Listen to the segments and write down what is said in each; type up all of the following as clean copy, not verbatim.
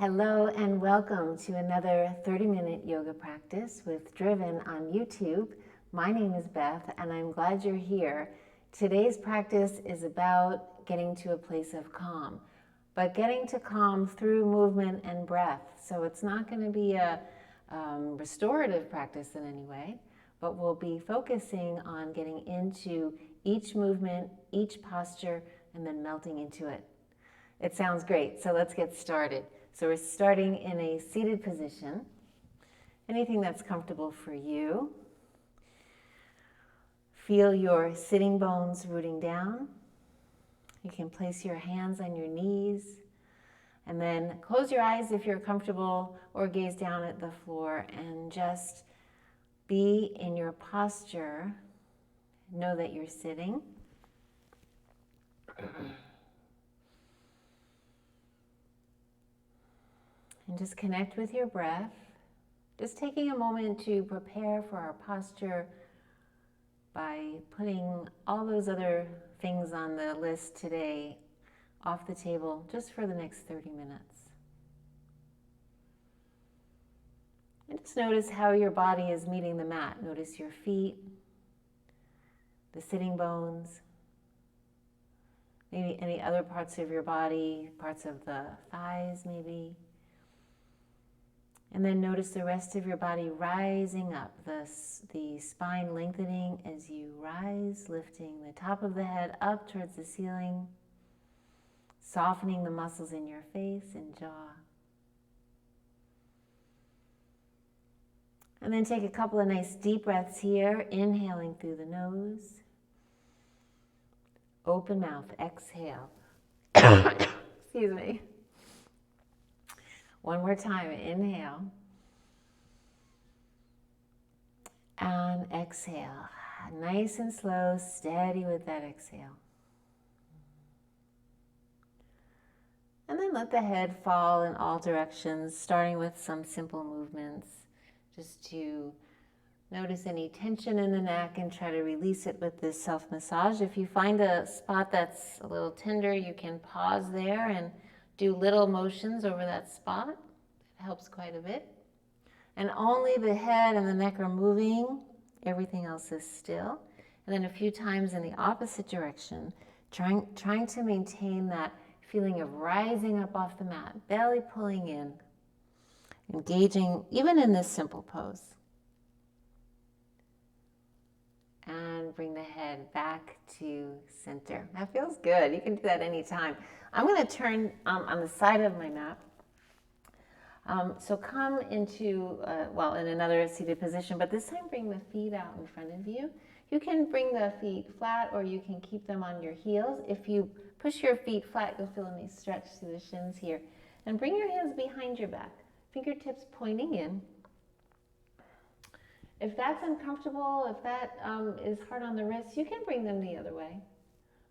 Hello and welcome to another 30-minute yoga practice with Driven on YouTube. My name is Beth and I'm glad you're here. Today's practice is about getting to a place of calm, but getting to calm through movement and breath. So it's not going to be a restorative practice in any way, but we'll be focusing on getting into each movement, each posture, and then melting into it. It sounds great, so let's get started. So we're starting in a seated position, anything that's comfortable for you. Feel your sitting bones rooting down. You can place your hands on your knees, and then close your eyes if you're comfortable, or gaze down at the floor and just be in your posture. Know that you're sitting. And just connect with your breath. Just taking a moment to prepare for our posture by putting all those other things on the list today off the table just for the next 30 minutes. And just notice how your body is meeting the mat. Notice your feet, the sitting bones, maybe any other parts of your body, parts of the thighs maybe. And then notice the rest of your body rising up, the spine lengthening as you rise, lifting the top of the head up towards the ceiling, softening the muscles in your face and jaw. And then take a couple of nice deep breaths here, inhaling through the nose. Open mouth, exhale. Excuse me. One more time, inhale. And exhale. Nice and slow, steady with that exhale. And then let the head fall in all directions, starting with some simple movements, just to notice any tension in the neck and try to release it with this self-massage. If you find a spot that's a little tender, you can pause there and do little motions over that spot. It helps quite a bit. And only the head and the neck are moving. Everything else is still. And then a few times in the opposite direction, trying to maintain that feeling of rising up off the mat, belly pulling in, engaging even in this simple pose. And bring the head back to center. That feels good. You can do that anytime. I'm going to turn on the side of my mat. So come into, in another seated position, but this time bring the feet out in front of you. You can bring the feet flat or you can keep them on your heels. If you push your feet flat, you'll feel a nice stretch through the shins here. And bring your hands behind your back, fingertips pointing in. If that's uncomfortable, if that is hard on the wrists, you can bring them the other way.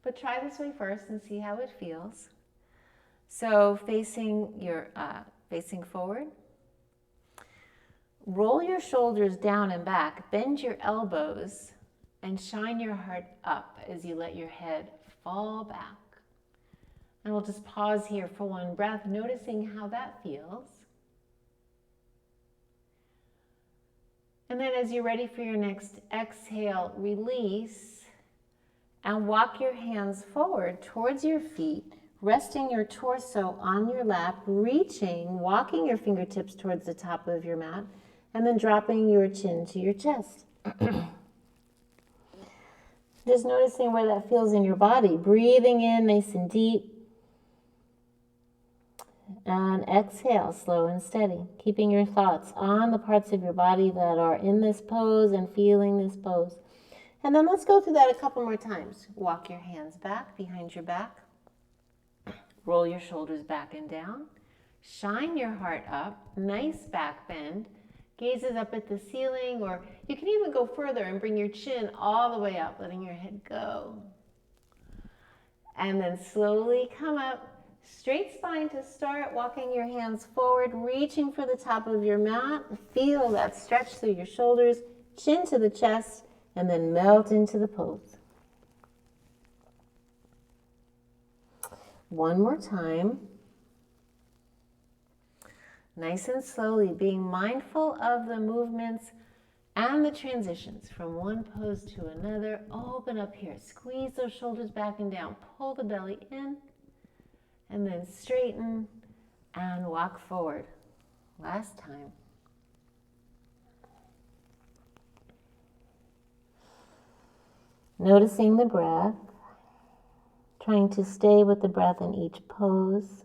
But try this way first and see how it feels. So facing forward. Roll your shoulders down and back, bend your elbows, and shine your heart up as you let your head fall back. And we'll just pause here for one breath, noticing how that feels. And then as you're ready for your next exhale, release and walk your hands forward towards your feet, resting your torso on your lap, reaching, walking your fingertips towards the top of your mat, and then dropping your chin to your chest. Just noticing where that feels in your body, breathing in nice and deep. And exhale, slow and steady, keeping your thoughts on the parts of your body that are in this pose and feeling this pose. And then let's go through that a couple more times. Walk your hands back behind your back. Roll your shoulders back and down. Shine your heart up, nice back bend. Gazes up at the ceiling, or you can even go further and bring your chin all the way up, letting your head go. And then slowly come up. Straight spine to start, walking your hands forward, reaching for the top of your mat. Feel that stretch through your shoulders, chin to the chest, and then melt into the pose. One more time. Nice and slowly, being mindful of the movements and the transitions from one pose to another. Open up here. Squeeze those shoulders back and down. Pull the belly in. And then straighten and walk forward. Last time. Noticing the breath. Trying to stay with the breath in each pose.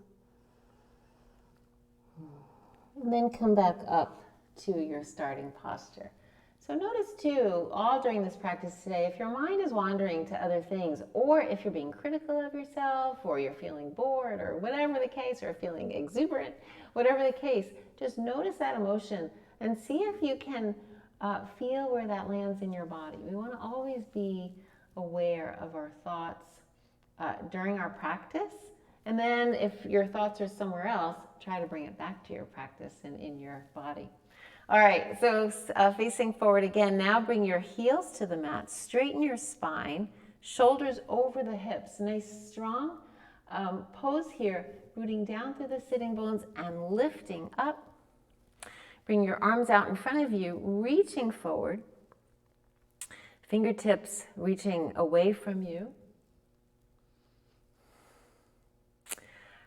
And then come back up to your starting posture. So notice too, all during this practice today, if your mind is wandering to other things, or if you're being critical of yourself, or you're feeling bored, or whatever the case, or feeling exuberant, whatever the case, just notice that emotion and see if you can feel where that lands in your body. We want to always be aware of our thoughts during our practice. And then if your thoughts are somewhere else, try to bring it back to your practice and in your body. All right, so facing forward again. Now bring your heels to the mat. Straighten your spine, shoulders over the hips. Nice, strong pose here, rooting down through the sitting bones and lifting up. Bring your arms out in front of you, reaching forward. Fingertips reaching away from you.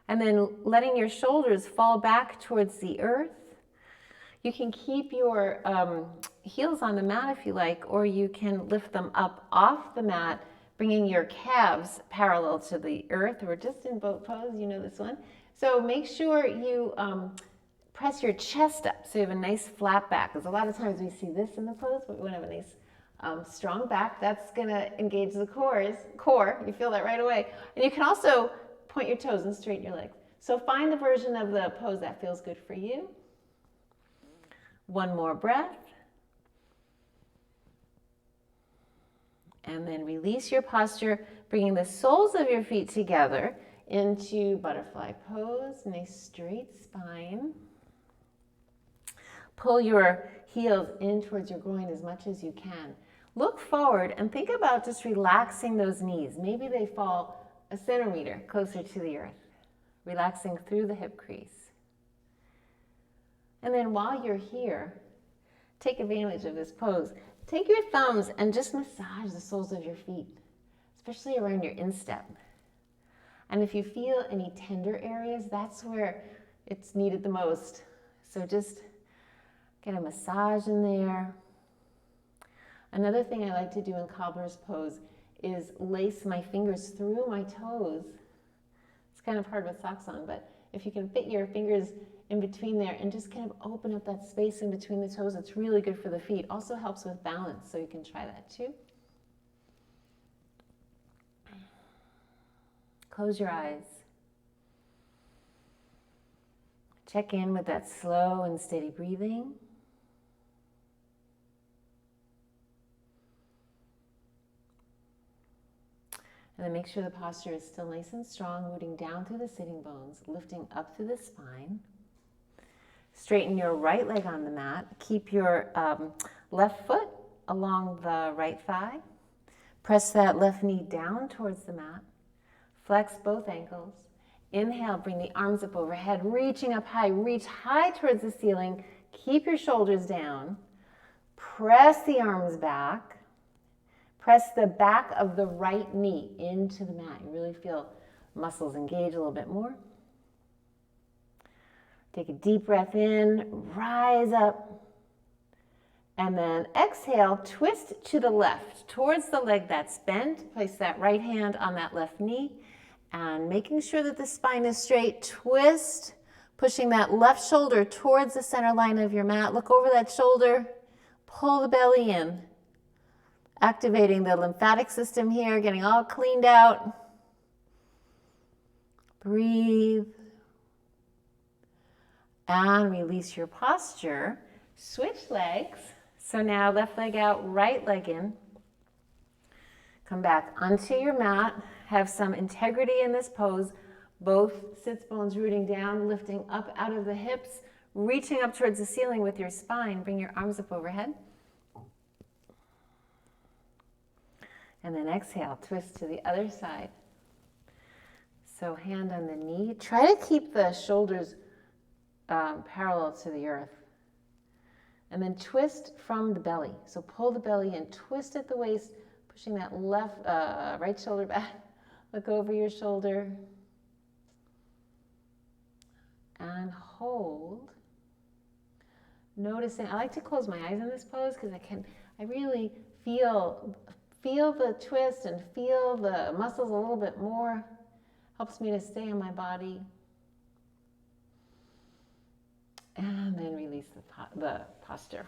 And then letting your shoulders fall back towards the earth. You can keep your heels on the mat if you like, or you can lift them up off the mat, bringing your calves parallel to the earth. We're just in boat pose, you know this one. So make sure you press your chest up so you have a nice flat back, because a lot of times we see this in the pose, but we want to have a nice strong back. That's going to engage the core. You feel that right away. And you can also point your toes and straighten your legs. So find the version of the pose that feels good for you. One more breath. And then release your posture, bringing the soles of your feet together into butterfly pose. Nice straight spine. Pull your heels in towards your groin as much as you can. Look forward and think about just relaxing those knees. Maybe they fall a centimeter closer to the earth. Relaxing through the hip crease. And then while you're here, take advantage of this pose. Take your thumbs and just massage the soles of your feet, especially around your instep. And if you feel any tender areas, that's where it's needed the most. So just get a massage in there. Another thing I like to do in Cobra's pose is lace my fingers through my toes. It's kind of hard with socks on, but if you can fit your fingers in between there and just kind of open up that space in between the toes, it's really good for the feet. Also helps with balance, so you can try that too. Close your eyes. Check in with that slow and steady breathing. And then make sure the posture is still nice and strong, rooting down through the sitting bones, lifting up through the spine. Straighten your right leg on the mat. Keep your left foot along the right thigh. Press that left knee down towards the mat. Flex both ankles. Inhale, bring the arms up overhead, reaching up high. Reach high towards the ceiling. Keep your shoulders down. Press the arms back. Press the back of the right knee into the mat. You really feel muscles engage a little bit more. Take a deep breath in, rise up, and then exhale, twist to the left, towards the leg that's bent. Place that right hand on that left knee, and making sure that the spine is straight, twist, pushing that left shoulder towards the center line of your mat. Look over that shoulder, pull the belly in, activating the lymphatic system here, getting all cleaned out. Breathe. And release your posture. Switch legs. So now left leg out, right leg in. Come back onto your mat. Have some integrity in this pose. Both sits bones rooting down, lifting up out of the hips, reaching up towards the ceiling with your spine. Bring your arms up overhead. And then exhale, twist to the other side. So hand on the knee. Try to keep the shoulders parallel to the earth. And then twist from the belly. So pull the belly in, twist at the waist, pushing that right shoulder back. Look over your shoulder. And hold. Noticing, I like to close my eyes in this pose because I really feel the twist and feel the muscles a little bit more. Helps me to stay in my body. And then release the posture.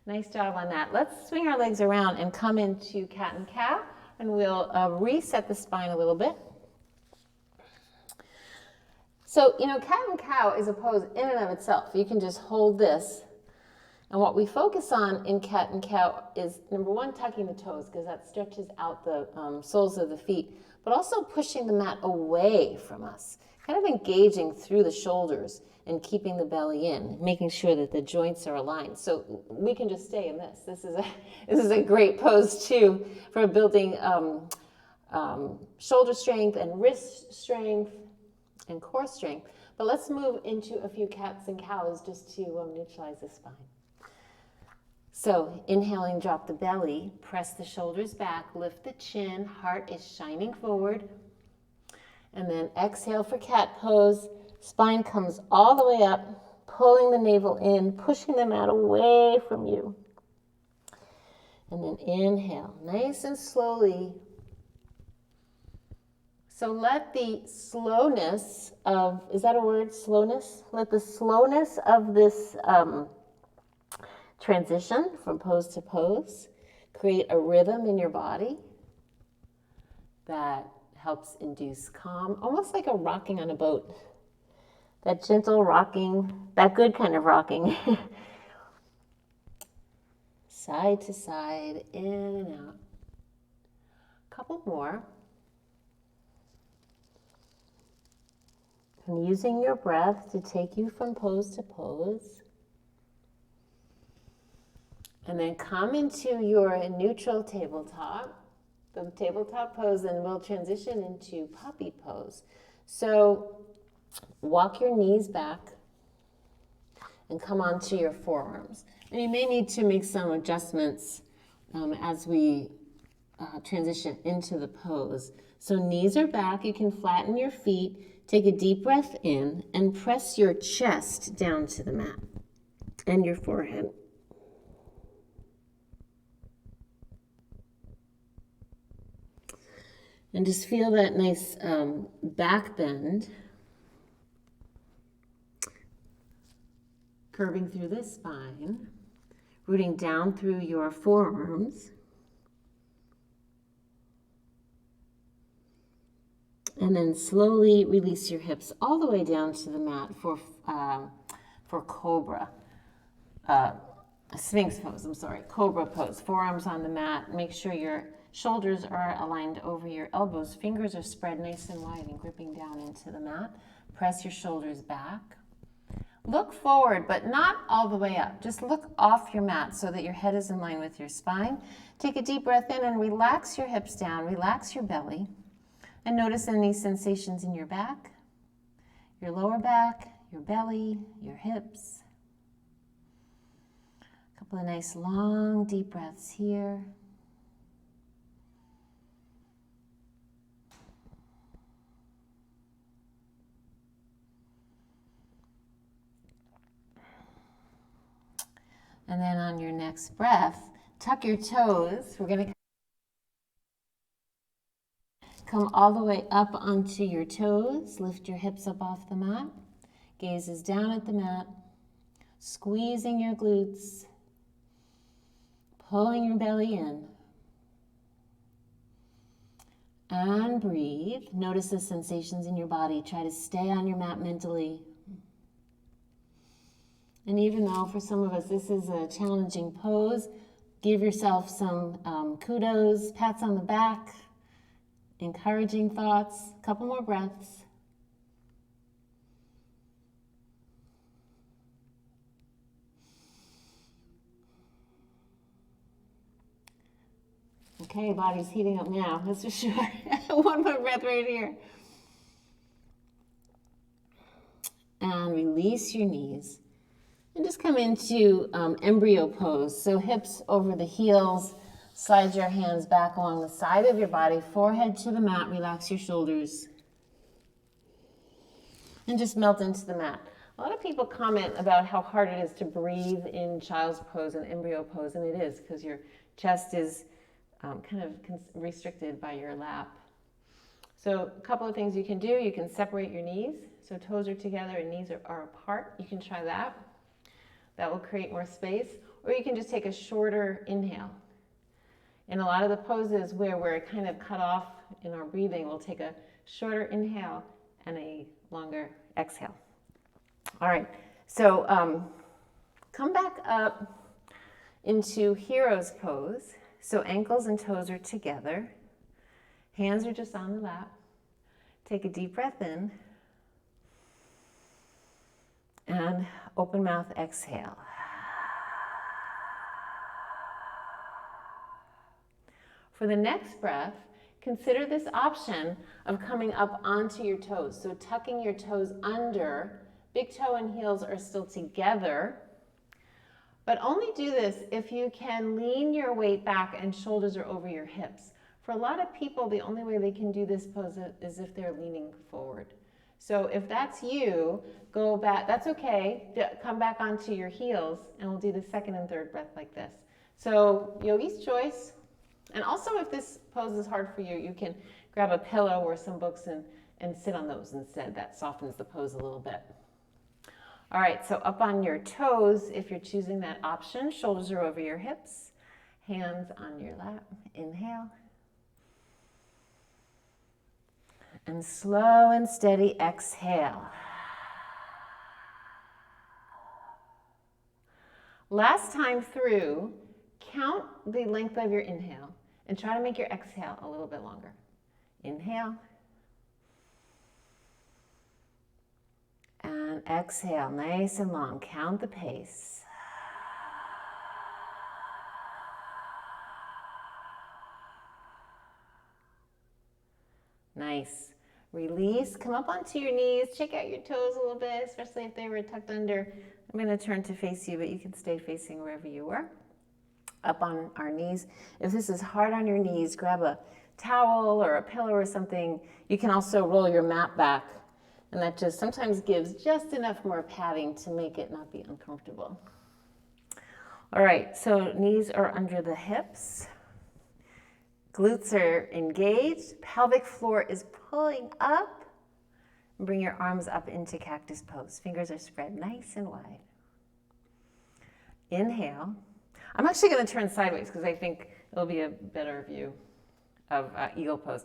Nice job on that. Let's swing our legs around and come into cat and cow, and we'll reset the spine a little bit. So, cat and cow is a pose in and of itself. You can just hold this. And what we focus on in cat and cow is, number one, tucking the toes, because that stretches out the soles of the feet, but also pushing the mat away from us, kind of engaging through the shoulders and keeping the belly in, making sure that the joints are aligned. So we can just stay in this. This is a great pose too for building shoulder strength and wrist strength and core strength. But let's move into a few cats and cows just to neutralize the spine. So inhaling, drop the belly, press the shoulders back, lift the chin, heart is shining forward. And then exhale for cat pose. Spine comes all the way up, pulling the navel in, pushing the mat away from you. And then inhale, nice and slowly. So let the slowness of, is that a word, slowness? Let the slowness of this transition from pose to pose create a rhythm in your body that helps induce calm, almost like a rocking on a boat. That gentle rocking, that good kind of rocking. Side to side, in and out. A couple more. And using your breath to take you from pose to pose. And then come into your neutral tabletop, the tabletop pose, and we'll transition into puppy pose. So walk your knees back and come onto your forearms. And you may need to make some adjustments as we transition into the pose. So knees are back, you can flatten your feet, take a deep breath in, and press your chest down to the mat and your forehead. And just feel that nice back bend curving through the spine, rooting down through your forearms. And then slowly release your hips all the way down to the mat for Cobra. Sphinx pose, Cobra pose. Forearms on the mat. Make sure your shoulders are aligned over your elbows. Fingers are spread nice and wide and gripping down into the mat. Press your shoulders back. Look forward, but not all the way up. Just look off your mat so that your head is in line with your spine. Take a deep breath in and relax your hips down. Relax your belly. And notice any sensations in your back, your lower back, your belly, your hips. A couple of nice long deep breaths here. And then on your next breath, tuck your toes. We're going to come all the way up onto your toes. Lift your hips up off the mat. Gaze is down at the mat. Squeezing your glutes. Pulling your belly in. And breathe. Notice the sensations in your body. Try to stay on your mat mentally. And even though for some of us this is a challenging pose, give yourself some kudos, pats on the back, encouraging thoughts. A couple more breaths. Okay, body's heating up now, that's for sure. One more breath right here. And release your knees. And just come into Embryo Pose. So hips over the heels. Slide your hands back along the side of your body. Forehead to the mat. Relax your shoulders. And just melt into the mat. A lot of people comment about how hard it is to breathe in Child's Pose and Embryo Pose. And it is, because your chest is kind of restricted by your lap. So a couple of things you can do. You can separate your knees. So toes are together and knees are apart. You can try that. That will create more space. Or you can just take a shorter inhale. In a lot of the poses where we're kind of cut off in our breathing, we'll take a shorter inhale and a longer exhale. All right, so come back up into Hero's Pose. So ankles and toes are together. Hands are just on the lap. Take a deep breath in. And open mouth exhale. For the next breath, consider this option of coming up onto your toes. So tucking your toes under, big toe and heels are still together. But only do this if you can lean your weight back and shoulders are over your hips. For a lot of people, the only way they can do this pose is if they're leaning forward. So if that's you, go back, that's okay, come back onto your heels, and we'll do the second and third breath like this. So yogi's choice. And also if this pose is hard for you, you can grab a pillow or some books and sit on those instead. That softens the pose a little bit. All right, so up on your toes, if you're choosing that option, shoulders are over your hips, hands on your lap, inhale. And slow and steady exhale. Last time through, count the length of your inhale and try to make your exhale a little bit longer. Inhale. And exhale, nice and long. Count the pace. Nice. Release, come up onto your knees, check out your toes a little bit, especially if they were tucked under. I'm going to turn to face you, but you can stay facing wherever you were. Up on our knees. If this is hard on your knees, grab a towel or a pillow or something. You can also roll your mat back, and that just sometimes gives just enough more padding to make it not be uncomfortable. All right, so knees are under the hips. Glutes are engaged. Pelvic floor is pulling up. Bring your arms up into cactus pose. Fingers are spread nice and wide. Inhale. I'm actually going to turn sideways because I think it'll be a better view of eagle pose.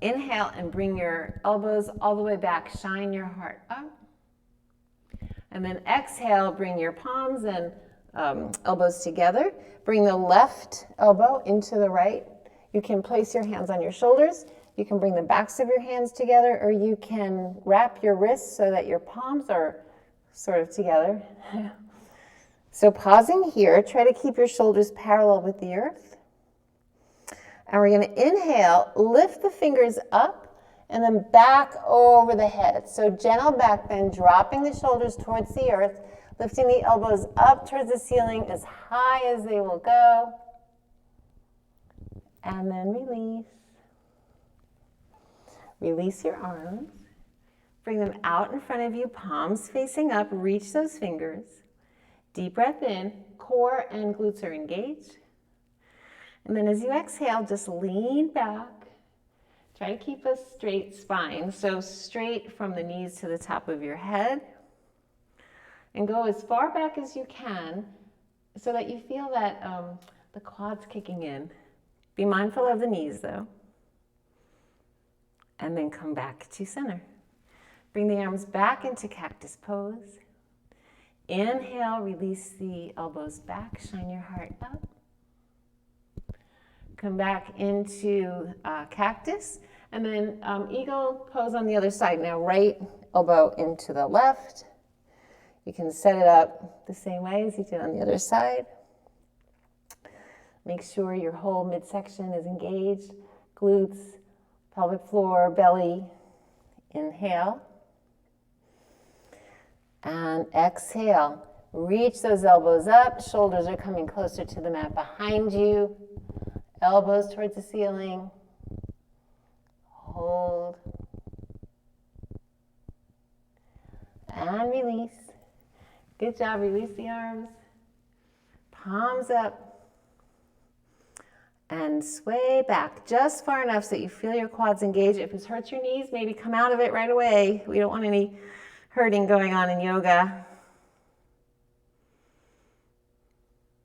Inhale and bring your elbows all the way back. Shine your heart up. And then exhale, bring your palms and elbows together. Bring the left elbow into the right. You can place your hands on your shoulders. You can bring the backs of your hands together, or you can wrap your wrists so that your palms are sort of together. So pausing here, try to keep your shoulders parallel with the earth. And we're going to inhale, lift the fingers up, and then back over the head. So gentle back bend, dropping the shoulders towards the earth, lifting the elbows up towards the ceiling as high as they will go. And then release. Release your arms. Bring them out in front of you, palms facing up. Reach those fingers. Deep breath in. Core and glutes are engaged. And then as you exhale, just lean back. Try to keep a straight spine. So straight from the knees to the top of your head. And go as far back as you can so that you feel that the quads kicking in. Be mindful of the knees though. And then come back to center. Bring the arms back into cactus pose. Inhale, release the elbows back, shine your heart up. Come back into cactus, and then eagle pose on the other side. Now right elbow into the left. You can set it up the same way as you did on the other side. Make sure your whole midsection is engaged. Glutes, pelvic floor, belly. Inhale. And exhale. Reach those elbows up. Shoulders are coming closer to the mat behind you. Elbows towards the ceiling. Hold. And release. Good job. Release the arms. Palms up. And sway back just far enough so that you feel your quads engage. If this hurts your knees, maybe come out of it right away. We don't want any hurting going on in yoga.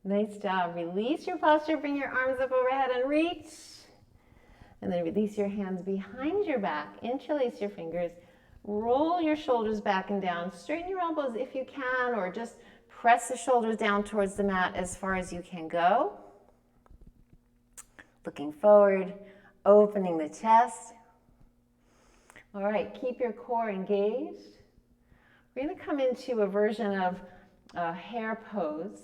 Nice job. Release your posture. Bring your arms up overhead and reach. And then release your hands behind your back. Interlace your fingers. Roll your shoulders back and down. Straighten your elbows if you can, or just press the shoulders down towards the mat as far as you can go. Looking forward, opening the chest. All right, keep your core engaged. We're going to come into a version of a hair pose,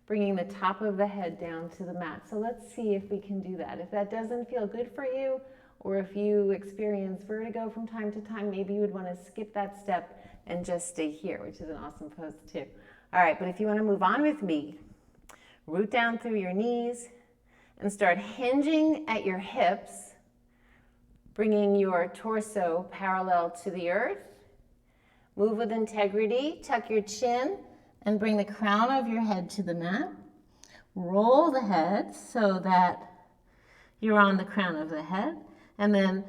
bringing the top of the head down to the mat. So let's see if we can do that. If that doesn't feel good for you, or if you experience vertigo from time to time, maybe you would want to skip that step and just stay here, which is an awesome pose too. All right, but if you want to move on with me, root down through your knees and start hinging at your hips, bringing your torso parallel to the earth. Move with integrity, tuck your chin, and bring the crown of your head to the mat. Roll the head so that you're on the crown of the head. And then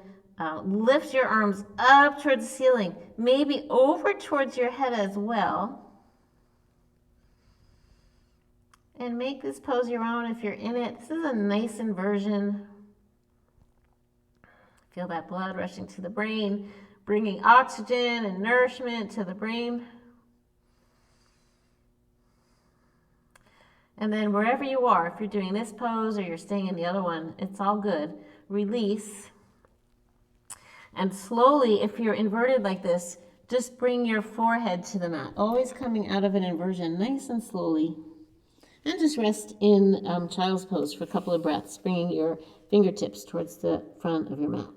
lift your arms up towards the ceiling, maybe over towards your head as well. And make this pose your own if you're in it. This is a nice inversion. Feel that blood rushing to the brain, bringing oxygen and nourishment to the brain. And then wherever you are, if you're doing this pose or you're staying in the other one, it's all good. Release. And slowly, if you're inverted like this, just bring your forehead to the mat. Always coming out of an inversion, nice and slowly. And just rest in child's pose for a couple of breaths, bringing your fingertips towards the front of your mat.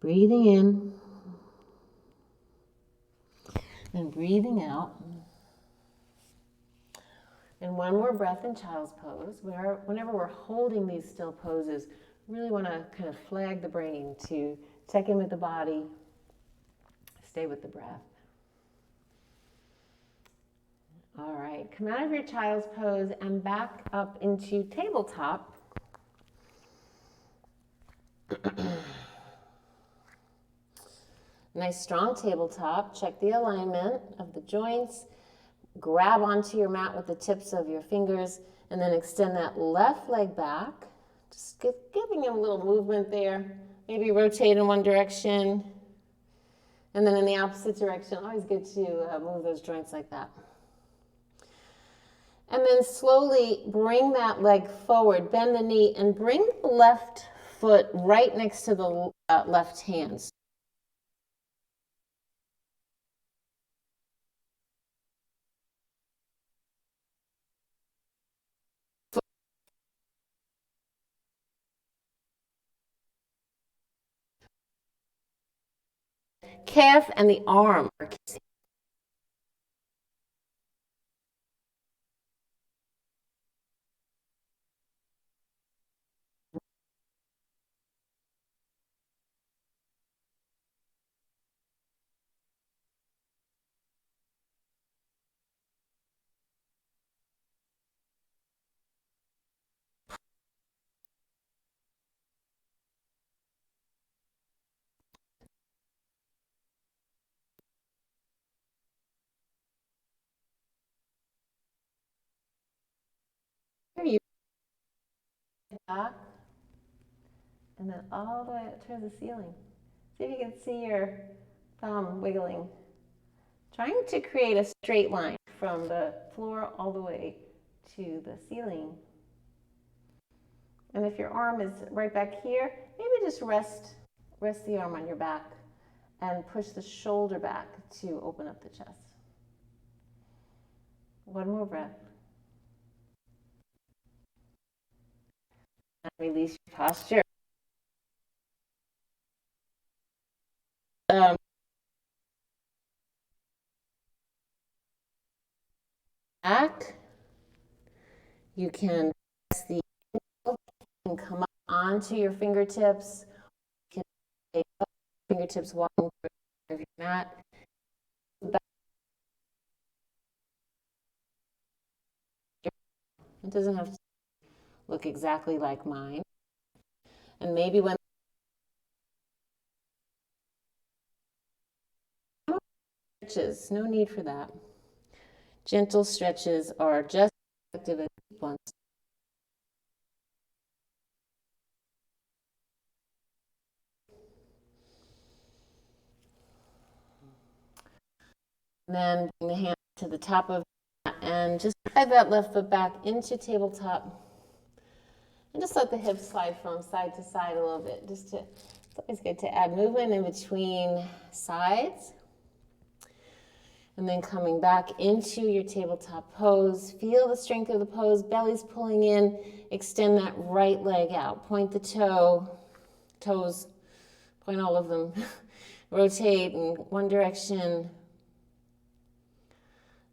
Breathing in and breathing out. And one more breath in child's pose. Whenever we're holding these still poses, really want to kind of flag the brain to check in with the body, stay with the breath. All right, come out of your child's pose and back up into tabletop. Nice strong tabletop. Check the alignment of the joints. Grab onto your mat with the tips of your fingers and then extend that left leg back. Just giving him a little movement there. Maybe rotate in one direction and then in the opposite direction. Always good to move those joints like that. And then slowly bring that leg forward, bend the knee, and bring the left foot right next to the left hand. Calf and the arm are kissing. Here you back, and then all the way up towards the ceiling. See if you can see your thumb wiggling. Trying to create a straight line from the floor all the way to the ceiling. And if your arm is right back here, maybe just rest the arm on your back and push the shoulder back to open up the chest. One more breath. And release your posture. back. You can press the ankle and come up onto your fingertips. You can take up fingertips walking through your mat. It doesn't have to look exactly like mine. And maybe when stretches, no need for that. Gentle stretches are just as effective as deep ones. And then bring the hand to the top of the mat and just slide that left foot back into tabletop. And just let the hips slide from side to side a little bit. It's always good to add movement in between sides. And then coming back into your tabletop pose. Feel the strength of the pose. Belly's pulling in. Extend that right leg out. Point the toes, point all of them. Rotate in one direction.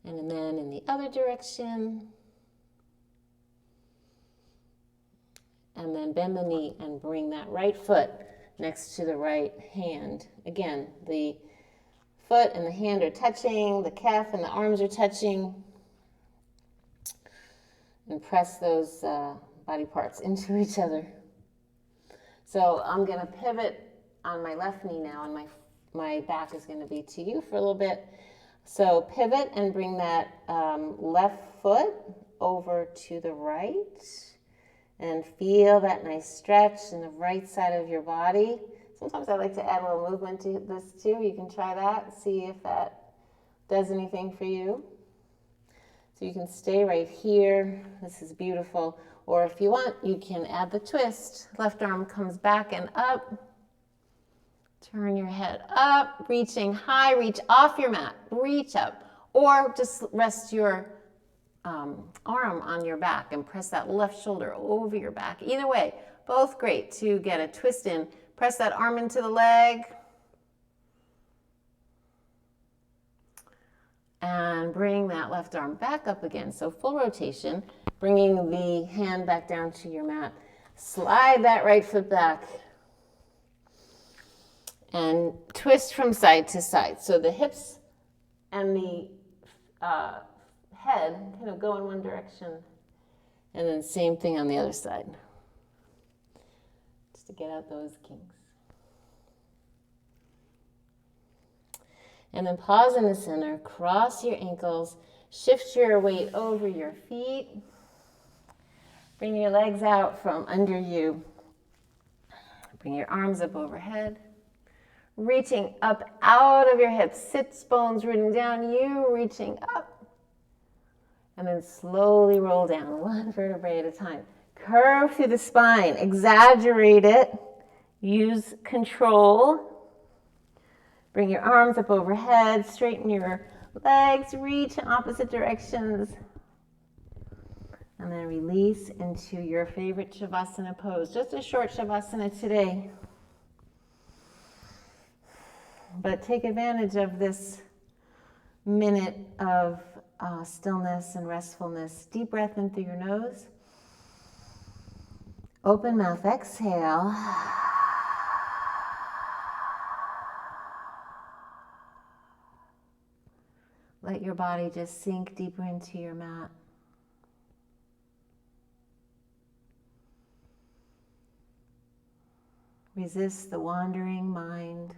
And then in the other direction. And then bend the knee and bring that right foot next to the right hand. Again, the foot and the hand are touching, the calf and the arms are touching. And press those body parts into each other. So I'm going to pivot on my left knee now, and my back is going to be to you for a little bit. So pivot and bring that left foot over to the right. And feel that nice stretch in the right side of your body. Sometimes I like to add a little movement to this too. You can try that, see if that does anything for you. So you can stay right here. This is beautiful. Or if you want, you can add the twist. Left arm comes back and up. Turn your head up, reaching high, reach off your mat, reach up. Or just rest your arm on your back and press that left shoulder over your back. Either way, both great to get a twist in. Press that arm into the leg. And bring that left arm back up again. So full rotation, bringing the hand back down to your mat. Slide that right foot back. And twist from side to side. So the hips and the head kind of go in one direction, and then same thing on the other side, just to get out those kinks. And then pause in the center, cross your ankles, shift your weight over your feet, bring your legs out from under you, bring your arms up overhead, reaching up out of your hips, sits bones rooting down, you reaching up. And then slowly roll down, one vertebrae at a time. Curve through the spine, exaggerate it, use control. Bring your arms up overhead, straighten your legs, reach in opposite directions. And then release into your favorite Shavasana pose. Just a short Shavasana today. But take advantage of this minute of stillness and restfulness. Deep breath in through your nose. Open mouth, exhale. Let your body just sink deeper into your mat. Resist the wandering mind.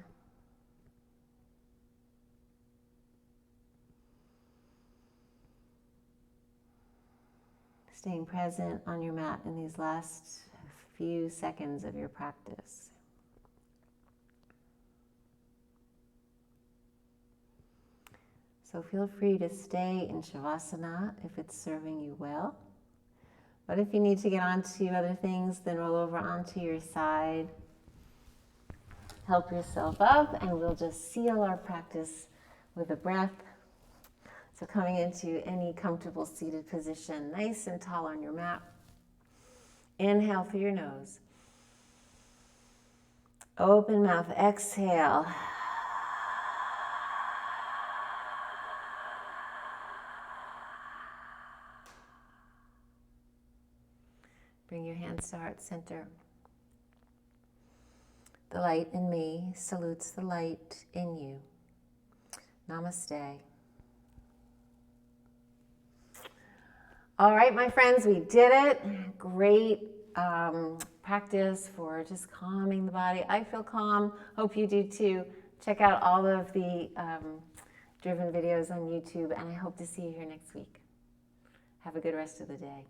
Staying present on your mat in these last few seconds of your practice. So feel free to stay in Shavasana if it's serving you well. But if you need to get onto other things, then roll over onto your side. Help yourself up, and we'll just seal our practice with a breath. So coming into any comfortable seated position, nice and tall on your mat. Inhale through your nose. Open mouth, exhale. Bring your hands to heart center. The light in me salutes the light in you. Namaste. All right, my friends, we did it. Great practice for just calming the body. I feel calm. Hope you do too. Check out all of the driven videos on YouTube, and I hope to see you here next week. Have a good rest of the day.